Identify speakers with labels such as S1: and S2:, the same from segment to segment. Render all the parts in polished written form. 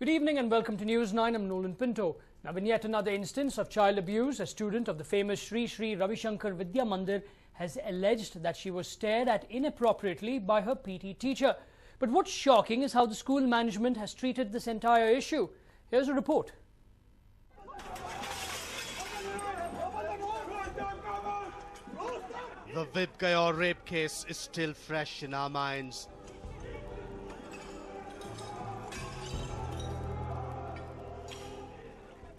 S1: Good evening and welcome to News 9. I'm Nolan Pinto. Now, in yet another instance of child abuse, a student of the famous Sri Sri Ravi Shankar Vidya Mandir has alleged that she was stared at inappropriately by her PT teacher. But what's shocking is how the school management has treated this entire issue. Here's a report.
S2: The Vibgaya rape case is still fresh in our minds.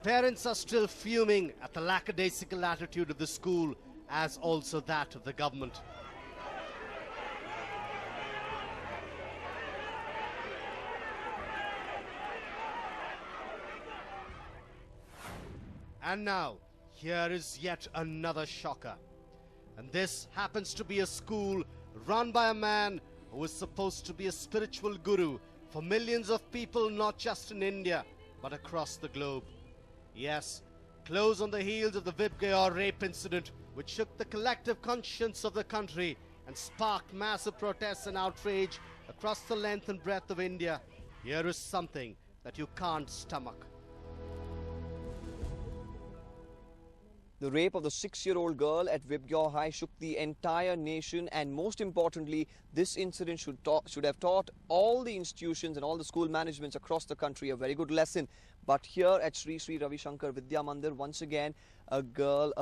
S2: Parents are still fuming at the lackadaisical attitude of the school, as also that of the government. And now, here is yet another shocker. And this happens to be a school run by a man who is supposed to be a spiritual guru for millions of people, not just in India, but across the globe. Yes, close on the heels of the Vibgaya rape incident, which shook the collective conscience of the country and sparked massive protests and outrage across the length and breadth of India, here is something that you can't stomach.
S3: The rape of the 6-year-old girl at Vibgaya High shook the entire nation, and most importantly, this incident should have taught all the institutions and all the school managements across the country a very good lesson. But here at Sri Sri Ravi Shankar Vidya Mandir, once again, a girl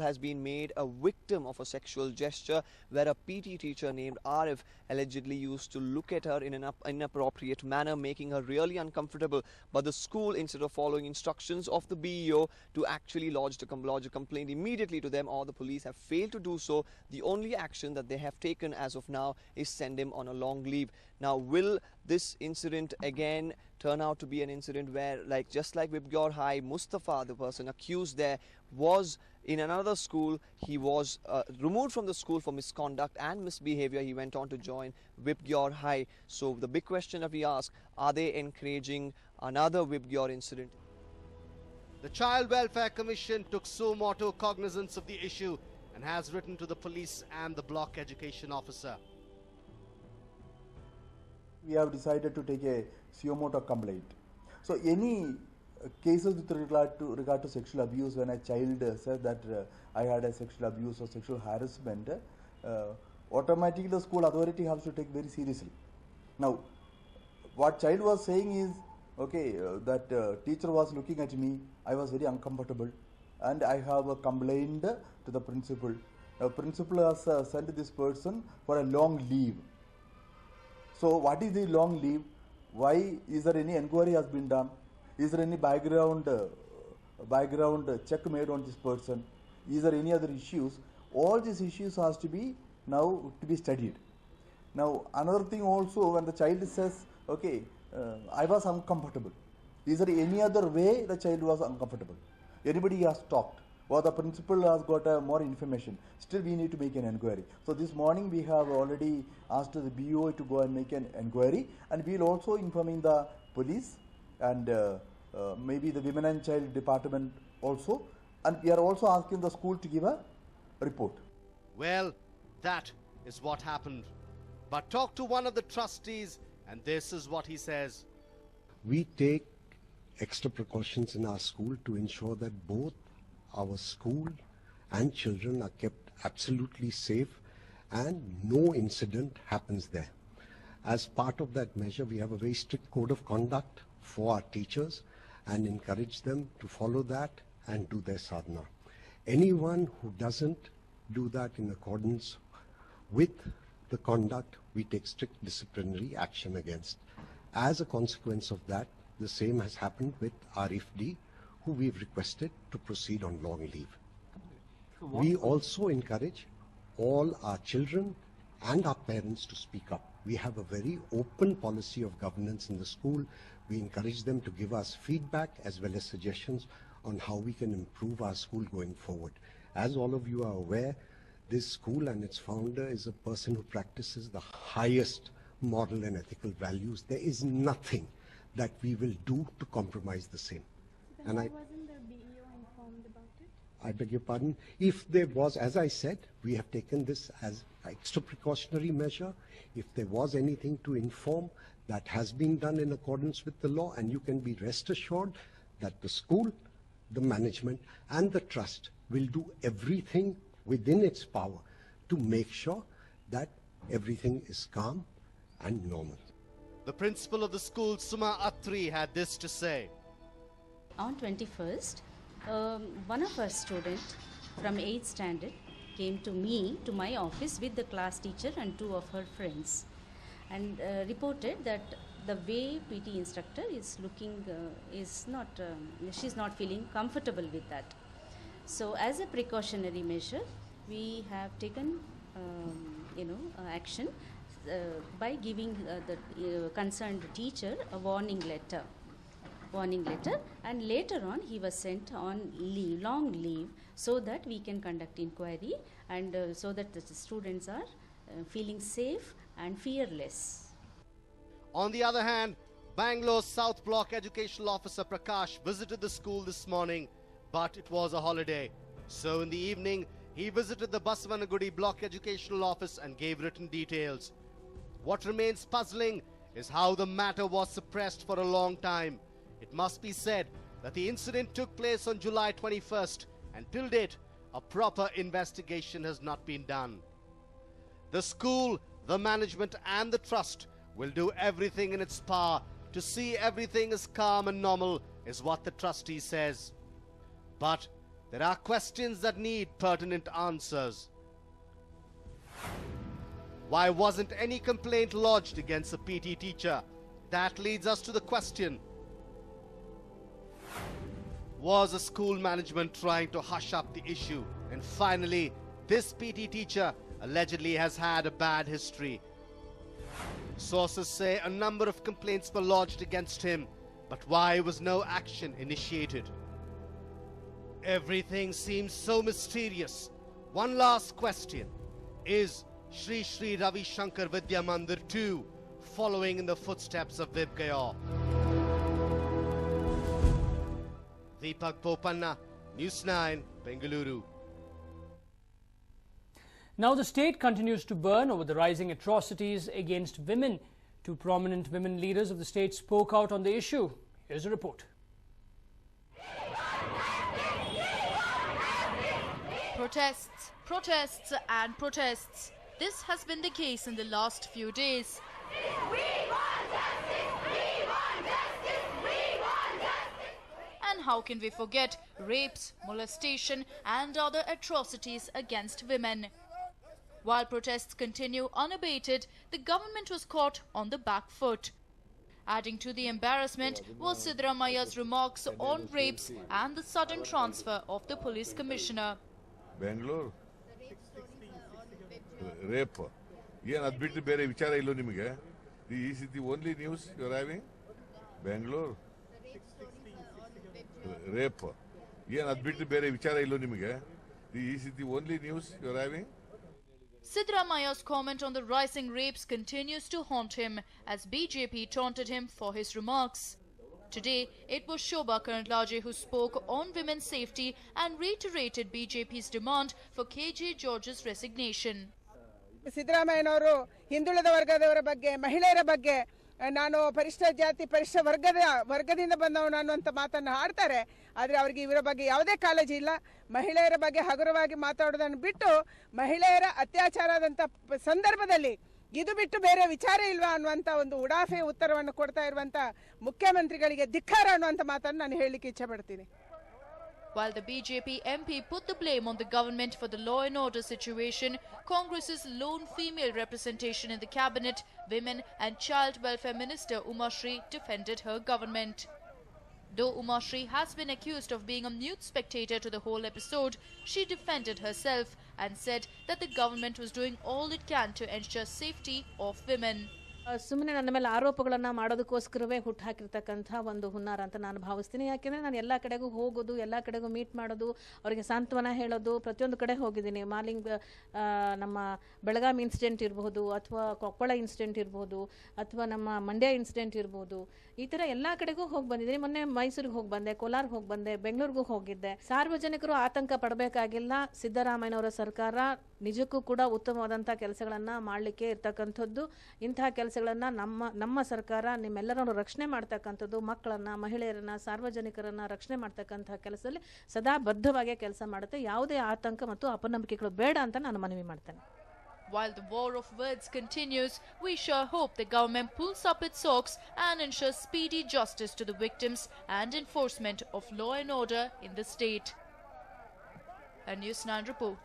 S3: has been made a victim of a sexual gesture where a PT teacher named Arif allegedly used to look at her in an inappropriate manner, making her really uncomfortable. But the school, instead of following instructions of the BEO to actually lodge a complaint immediately to them, or the police have failed to do so, the only action that they have taken as of now is send him on a long leave. Now, will this incident again turn out to be an incident where, just like Vibgaya High, Mustafa, the person accused there, was in another school? He was removed from the school for misconduct and misbehavior. He went on to join Vibgaya High. So the big question that we ask, are they encouraging another Vibgaya incident?
S2: The Child Welfare Commission took suo motu cognizance of the issue and has written to the police and the block education officer.
S4: We have decided to take a suo motu complaint. So any cases with regard to sexual abuse, when a child says that I had a sexual abuse or sexual harassment, automatically the school authority has to take very seriously. Now, what child was saying is, okay, that teacher was looking at me, I was very uncomfortable, and I have a complaint to the principal. The principal has sent this person for a long leave. So what is the long leave? Why? Is there any inquiry has been done? Is there any background check made on this person? Is there any other issues? All these issues has to be now to be studied. Now another thing also, when the child says, okay, I was uncomfortable. Is there any other way the child was uncomfortable? Anybody has talked, or the principal has got more information. Still we need to make an inquiry. So this morning we have already asked the BO to go and make an inquiry, and we will also informing the police and maybe the Women and Child Department also, and we are also asking the school to give a report.
S2: Well, that is what happened. But talk to one of the trustees and this is what he says.
S5: We take extra precautions in our school to ensure that both our school and children are kept absolutely safe and no incident happens there. As part of that measure, we have a very strict code of conduct for our teachers and encourage them to follow that and do their sadhana. Anyone who doesn't do that in accordance with the conduct, we take strict disciplinary action against. As a consequence of that, the same has happened with Arif D, who we've requested to proceed on long leave. We also encourage all our children and our parents to speak up. We have a very open policy of governance in the school. We encourage them to give us feedback as well as suggestions on how we can improve our school going forward. As all of you are aware, this school and its founder is a person who practices the highest moral and ethical values. There is nothing that we will do to compromise the same.
S6: Then why wasn't the BEO informed about it?
S5: I beg your pardon, if there was, as I said, we have taken this as extra precautionary measure. If there was anything to inform, that has been done in accordance with the law, and you can be rest assured that the school, the management and the trust will do everything within its power to make sure that everything is calm and normal.
S2: The principal of the school, Suma Attri, had this to say.
S6: On 21st, one of our students from 8th standard came to my office with the class teacher and two of her friends, and reported that the way PT instructor is looking she's not feeling comfortable with that. So as a precautionary measure, we have taken action by giving the concerned teacher a warning letter, and later on he was sent on long leave, so that we can conduct inquiry and so that the students are feeling safe and fearless.
S2: On the other hand, Bangalore's South Block Educational Officer Prakash visited the school this morning, but it was a holiday. So in the evening, he visited the Basavanagudi Block Educational Office and gave written details. What remains puzzling is how the matter was suppressed for a long time. It must be said that the incident took place on July 21st, and till date, a proper investigation has not been done. The school, the management and the trust will do everything in its power to see everything as calm and normal, is what the trustee says. But there are questions that need pertinent answers. Why wasn't any complaint lodged against a PT teacher? That leads us to the question: was the school management trying to hush up the issue? And finally, this PT teacher allegedly has had a bad history. Sources say a number of complaints were lodged against him, but why was no action initiated? Everything seems so mysterious. One last question: is Shri Shri Ravi Shankar Vidya Mandir too following in the footsteps of Vibgaya? Deepak Popanna, News 9, Bengaluru.
S1: Now the state continues to burn over the rising atrocities against women. Two prominent women leaders of the state spoke out on the issue. Here's a report.
S7: Protests, protests and protests. This has been the case in the last few days. And how can we forget rapes, molestation and other atrocities against women? While protests continue unabated, the government was caught on the back foot. Adding to the embarrassment was Siddaramaya's remarks on rapes and the sudden transfer of the police commissioner.
S8: Bangalore? Rape. Yen adbittu bere vichara illo nimage? Is it the only news you are having? Bangalore? Rape. Yen adbittu bere vichara illo nimage? Is it the only news you are having?
S7: Siddaramaya's comment on the rising rapes continues to haunt him as BJP taunted him for his remarks. Today, it was Shobha Karandlaje who spoke on women's safety and reiterated BJP's demand for KJ George's resignation.
S9: ಸಿದ್ದರಾಮಯ್ಯನವರು ಹಿಂದುಳಿದ ವರ್ಗದವರ ಬಗ್ಗೆ ಮಹಿಳೆಯರ ಬಗ್ಗೆ ನಾನು ಪರಿಷ್ಠ ಜಾತಿ ಪರಿಷ್ಠ ವರ್ಗದಿಂದ ಬಂದವನು ಅನ್ನುವಂತ ಮಾತನ್ನು ಆಡ್ತಾರೆ. ಆದರೆ ಅವರಿಗೆ ಇವರ ಬಗ್ಗೆ ಯಾವುದೇ ಕಾಳಜಿ ಇಲ್ಲ. ಮಹಿಳೆಯರ ಬಗ್ಗೆ ಹಗುರವಾಗಿ ಮಾತಾಡೋದನ್ನು ಬಿಟ್ಟು ಮಹಿಳೆಯರ ಅತ್ಯಾಚಾರದಂತ ಸಂದರ್ಭದಲ್ಲಿ ಇದು ಬಿಟ್ಟು ಬೇರೆ ವಿಚಾರ ಇಲ್ವಾ ಅನ್ನುವಂತ ಒಂದು ಉಡಾಫೆ ಉತ್ತರವನ್ನು ಕೊಡ್ತಾ ಇರುವಂತ ಮುಖ್ಯಮಂತ್ರಿಗಳಿಗೆ ಧಿಕ್ಕಾರ ಅನ್ನುವಂತ ಮಾತನ್ನು ನಾನು ಹೇಳಲಿಕ್ಕೆ ಇಚ್ಛೆ ಪಡ್ತೀನಿ.
S7: While the BJP MP put the blame on the government for the law and order situation, Congress's lone female representation in the cabinet, Women and Child Welfare Minister Uma Shri defended her government. Though Uma Shri has been accused of being a mute spectator to the whole episode, she defended herself and said that the government was doing all it can to ensure safety of women.
S10: ಸುಮ್ಮನೆ ನನ್ನ ಮೇಲೆ ಆರೋಪಗಳನ್ನು ಮಾಡೋದಕ್ಕೋಸ್ಕರವೇ ಹುಟ್ಟುಹಾಕಿರ್ತಕ್ಕಂಥ ಒಂದು ಹುನ್ನಾರ ಅಂತ ನಾನು ಭಾವಿಸ್ತೀನಿ. ಯಾಕೆಂದರೆ ನಾನು ಎಲ್ಲ ಕಡೆಗೂ ಹೋಗೋದು, ಎಲ್ಲ ಕಡೆಗೂ ಮೀಟ್ ಮಾಡೋದು, ಅವರಿಗೆ ಸಾಂತ್ವನ ಹೇಳೋದು, ಪ್ರತಿಯೊಂದು ಕಡೆ ಹೋಗಿದ್ದೀನಿ. ನಮ್ಮ ಬೆಳಗಾವಿ ಇನ್ಸಿಡೆಂಟ್ ಇರ್ಬೋದು, ಅಥವಾ ಕೊಪ್ಪಳ ಇನ್ಸಿಡೆಂಟ್ ಇರ್ಬೋದು, ಅಥವಾ ನಮ್ಮ ಮಂಡ್ಯ ಇನ್ಸಿಡೆಂಟ್ ಇರ್ಬೋದು, ಈ ಥರ ಎಲ್ಲ ಕಡೆಗೂ ಹೋಗಿ ಬಂದಿದ್ದೀನಿ. ಮೊನ್ನೆ ಮೈಸೂರಿಗೆ ಹೋಗಿ ಬಂದೆ, ಕೋಲಾರ್ಗೆ ಹೋಗಿ ಬಂದೆ, ಬೆಂಗಳೂರಿಗೂ ಹೋಗಿದ್ದೆ. ಸಾರ್ವಜನಿಕರು ಆತಂಕ ಪಡಬೇಕಾಗಿಲ್ಲ. ಸಿದ್ದರಾಮಯ್ಯನವರ ಸರ್ಕಾರ ನಿಜಕ್ಕೂ ಕೂಡ ಉತ್ತಮವಾದಂಥ ಕೆಲಸಗಳನ್ನು ಮಾಡಲಿಕ್ಕೆ ಇರ್ತಕ್ಕಂಥದ್ದು. ಇಂತಹ ಕೆಲಸಗಳನ್ನು ನಮ್ಮ ಸರ್ಕಾರ ನಿಮ್ಮೆಲ್ಲರನ್ನು ರಕ್ಷಣೆ ಮಾಡ್ತಕ್ಕಂಥದ್ದು, ಮಕ್ಕಳನ್ನು, ಮಹಿಳೆಯರನ್ನು, ಸಾರ್ವಜನಿಕರನ್ನು ರಕ್ಷಣೆ ಮಾಡ್ತಕ್ಕಂಥ ಕೆಲಸದಲ್ಲಿ ಸದಾ ಬದ್ಧವಾಗಿ ಕೆಲಸ ಮಾಡುತ್ತೆ. ಯಾವುದೇ ಆತಂಕ ಮತ್ತು ಅಪನಂಬಿಕೆಗಳು ಬೇಡ ಅಂತ ನಾನು ಮನವಿ ಮಾಡ್ತೇನೆ.
S7: While the war of words continues, we sure hope the government pulls up its socks and ensures speedy justice to the victims and enforcement of law and order in the state. A News9 report.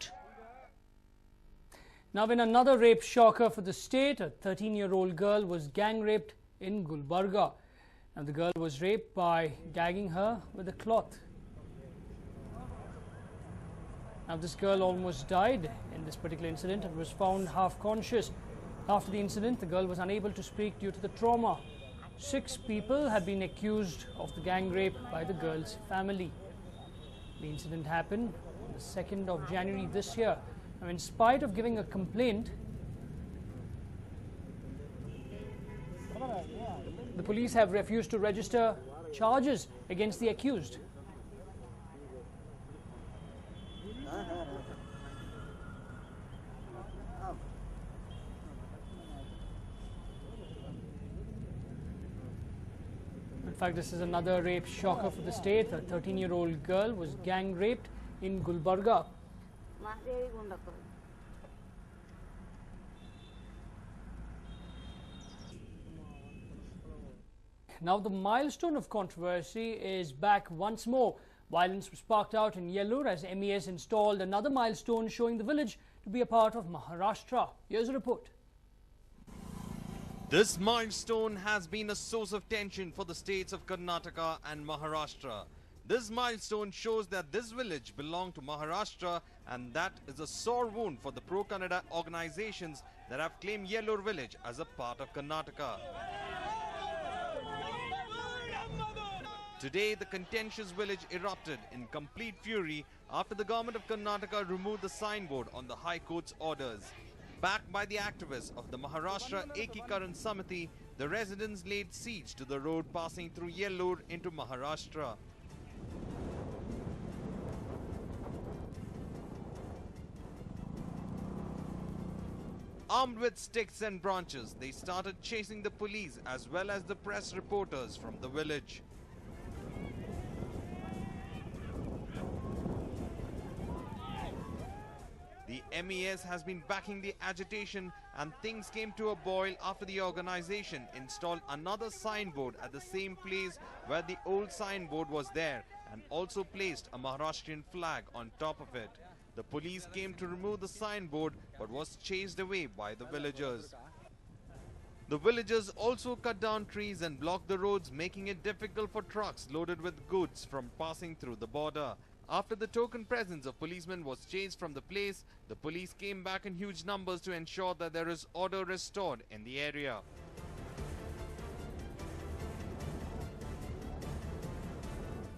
S1: Now, in another rape shocker for the state, a 13-year-old girl was gang raped in Gulbarga. Now, the girl was raped by gagging her with a cloth. Now, this girl almost died in this particular incident and was found half conscious. After the incident, the girl was unable to speak due to the trauma. 6 people have been accused of the gang rape by the girl's family. The incident happened on the 2nd of January this year. Now, in spite of giving a complaint, the police have refused to register charges against the accused. In fact, this is another rape shocker for the state. A 13-year-old girl was gang raped in Gulbarga. Now, the milestone of controversy is back once more. Violence was sparked out in Yellore as MES installed another milestone showing the village to be a part of Maharashtra. Here's a report.
S11: This milestone has been a source of tension for the states of Karnataka and Maharashtra. This milestone shows that this village belonged to Maharashtra, and that is a sore wound for the pro-Kannada organizations that have claimed Yellore village as a part of Karnataka. Today, the contentious village erupted in complete fury after the government of Karnataka removed the signboard on the High Court's orders. Backed by the activists of the Maharashtra Ekikaran Samiti, the residents laid siege to the road passing through Yellore into Maharashtra. Armed with sticks and branches, they started chasing the police as well as the press reporters from the village. The MES has been backing the agitation, and things came to a boil after the organization installed another signboard at the same place where the old signboard was there, and also placed a Maharashtrian flag on top of it. The police came to remove the signboard but was chased away by the villagers. The villagers also cut down trees and blocked the roads, making it difficult for trucks loaded with goods from passing through the border. After the token presence of policemen was chased from the place, the police came back in huge numbers to ensure that there is order restored in the area.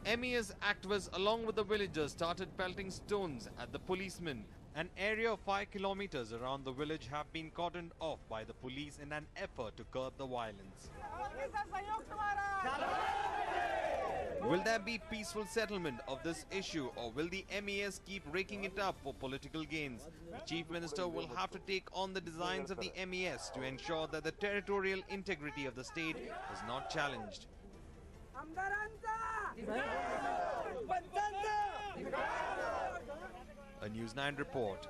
S11: MES activists along with the villagers started pelting stones at the policemen. An area of 5 kilometers around the village have been cordoned off by the police in an effort to curb the violence. Will there be peaceful settlement of this issue, or will the MES keep raking it up for political gains? The Chief Minister will have to take on the designs of the MES to ensure that the territorial integrity of the state is not challenged. A News9 report.